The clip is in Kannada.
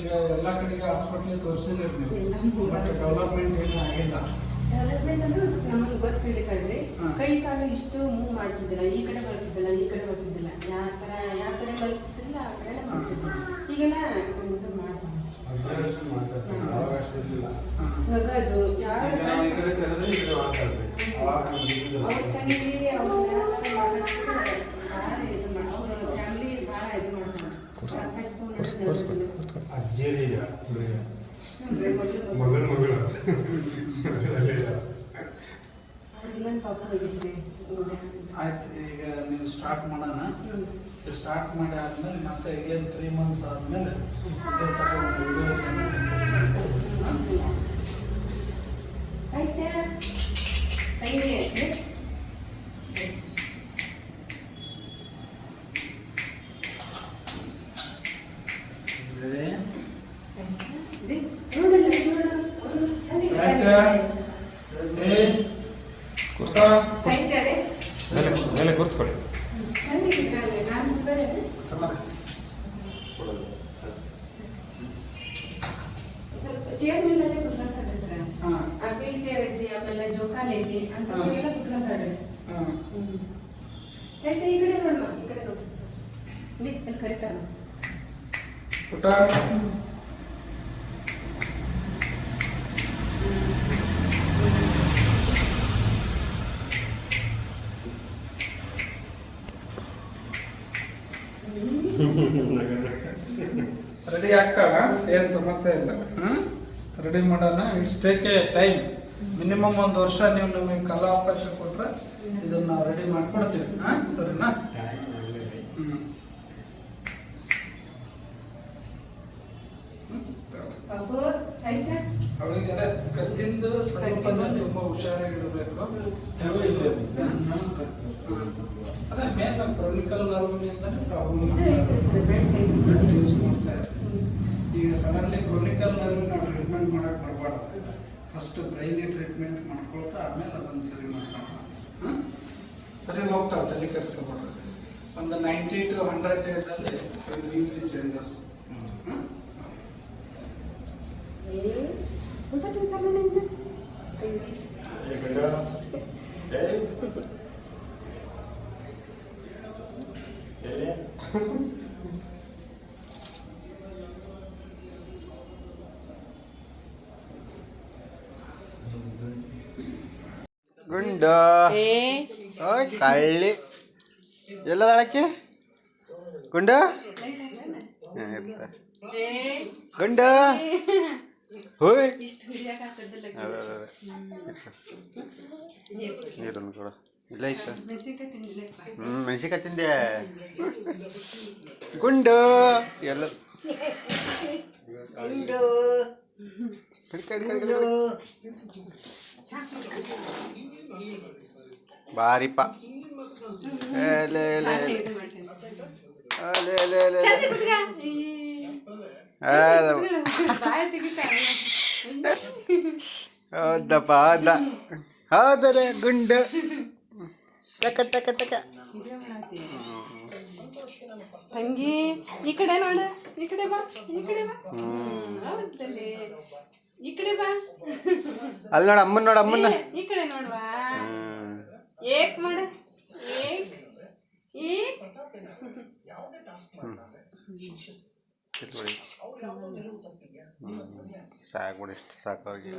ಈಗ ಎಲ್ಲ ಕಡೆಗೆ ಹಾಸ್ಪಿಟ್ಲಿಗೆ ತೋರಿಸಿದ್ರಿ ನೀವು, ಬಟ್ ಡೆವಲಪ್ಮೆಂಟ್ ಏನೂ ಆಗಿಲ್ಲ. ಡೆವಲಪ್ಮೆಂಟ್ ಅಂದ್ರೆ ನಮಗೆ ಗೊತ್ತಿಲ್ಲ ಕಣ್ರಿ. ಕೈ ಕಾಲು ಇಷ್ಟು ಮೂವ್ ಮಾಡ್ತಿದ್ದಿಲ್ಲ, ಈ ಕಡೆ ಬರ್ತಿದ್ದಿಲ್ಲ, ಈ ಕಡೆ ಬರ್ತಿದ್ದಿಲ್ಲ, ಯಾವ ಕಡೆ ಬರ್ತಿದ್ದಿಲ್ಲ ಆ ಕಡೆ ಮಾಡ್ತಿದ್ದಿಲ್ಲ. ಈಗೆಲ್ಲ ಇದು ಮಾಡ್ತಾರೆ. ಅದು ಅವ್ರ ತಂಗಿ ಅವ್ರ ಫ್ಯಾಮಿಲಿ ಭಾಳ ಇದು ಮಾಡ್ತಾರೆ. ಆಯ್ತು, ಈಗ ನೀವು ಸ್ಟಾರ್ಟ್ ಮಾಡೋಣ. ಸ್ಟಾರ್ಟ್ ಮಾಡಿ ಆದ್ಮೇಲೆ ಮತ್ತೆ ಈಗೇನು 3 months ಆದ್ಮೇಲೆ ಕೂರಿಸ್ಕೊಳ್ಳಿ. ಚೇರ್ ಮೇಲೆ ಕುತ್ಕೊಂತಾರೆ ಸರ್. ಆ ವೀಲ್ ಚೇರ್ ಐತಿ, ಆಮೇಲೆ ಜೋಕಾಲಿ ಐತಿ ಅಂತ ಎಲ್ಲ ಕುತ್ಕೊಂತಾರೆ. ಸರಿ, ಈ ಕಡೆ ನೋಡಮ್ಮ, ಈ ಕಡೆ ನೋಡಿ, ಅಲ್ಲಿ ಕರೀತಾರ ಪುಟ್ಟ. ರೆಡಿ ಆಗ್ತಾಳ, ಏನು ಸಮಸ್ಯೆ ಇಲ್ಲ. ರೆಡಿ ಮಾಡೋಣ. It's take A time. Minimum 1 ವರ್ಷ ನೀವು ನಮಗೆ ಕಲಾ ಅವಕಾಶ ಕೊಟ್ರೆ ಇದನ್ನ ನಾವು ರೆಡಿ ಮಾಡ್ಕೊಡ್ತೀವಿ. ಸರಿನಾ? ಅವಳಿಗೆ ಅದೇ ಕತ್ತಿಂದು ಸ್ವಲ್ಪ ತುಂಬಾ ಹುಷಾರಾಗಿಡಬೇಕು. ಅದೇ ಮೇನ್ ಕ್ರಾನಿಕಲ್ ನರ್ವ್ನಿಂದನೇ ಪ್ರಾಬ್ಲಮ್ ಯೂಸ್ ಮಾಡ್ತಾ ಇದ್ದಾರೆ. ಈಗ ಸಡನ್ಲಿ ಕ್ರಾನಿಕಲ್ ನರ್ವ್ ನಾವು ಟ್ರೀಟ್ಮೆಂಟ್ ಮಾಡಕ್ಕೆ ಬರಬಾರ್ದು. ಫಸ್ಟ್ ಬ್ರೈನಿ ಟ್ರೀಟ್ಮೆಂಟ್ ಮಾಡ್ಕೊಳ್ತಾ ಆಮೇಲೆ ಅದನ್ನು ಸರಿ ಮಾಡ್ಕೊಳ್ಳೋಣ. ಸರಿ ಹೋಗ್ತಾವೆ, ತಲೆ ಕೆಡಿಸ್ಕೊಬಾರ್ದು. ಒಂದು 90 to 100 days ಅಲ್ಲಿ ಯೂಸ್ ಚೇಂಜಸ್. ಗುಂಡ ಕಳ್ಳಿ ಎಲ್ಲದಳಕ್ಕೆ ಗುಂಡ ಗುಂಡ ಹೋಯ್ ನೀರನ್ನು ಕೂಡ ಇಲ್ಲ ಇತ್ತು. ಮೆಣಸಿನ್ಕಾಯಿ ತಿಂದೆ. ಗುಂಡು ಎಲ್ಲ ಬಾರಿಪ್ಪ. ಹೌದಪ್ಪ, ಹೌದ ಹೌದರೆ ಗುಂಡು ಟಕ ಟಕ ಟಕ. ತಂಗಿ ಈ ಕಡೆ ನೋಡ, ಈ ಕಡೆ ಬಾ, ಈ ಕಡೆ ಬಾ, ಈ ಕಡೆ ಬಾ. ಅಲ್ಲಿ ನೋಡ, ಅಮ್ಮನ ನೋಡ, ಅಮ್ಮನ ಈ ಕಡೆ ನೋಡ್ವಾ. ಏಕ್ ಮಾಡ, ಏಕ್ ಏಕ್. ಸಾಕು, ಎಷ್ಟು ಸಾಕಾಗಿ.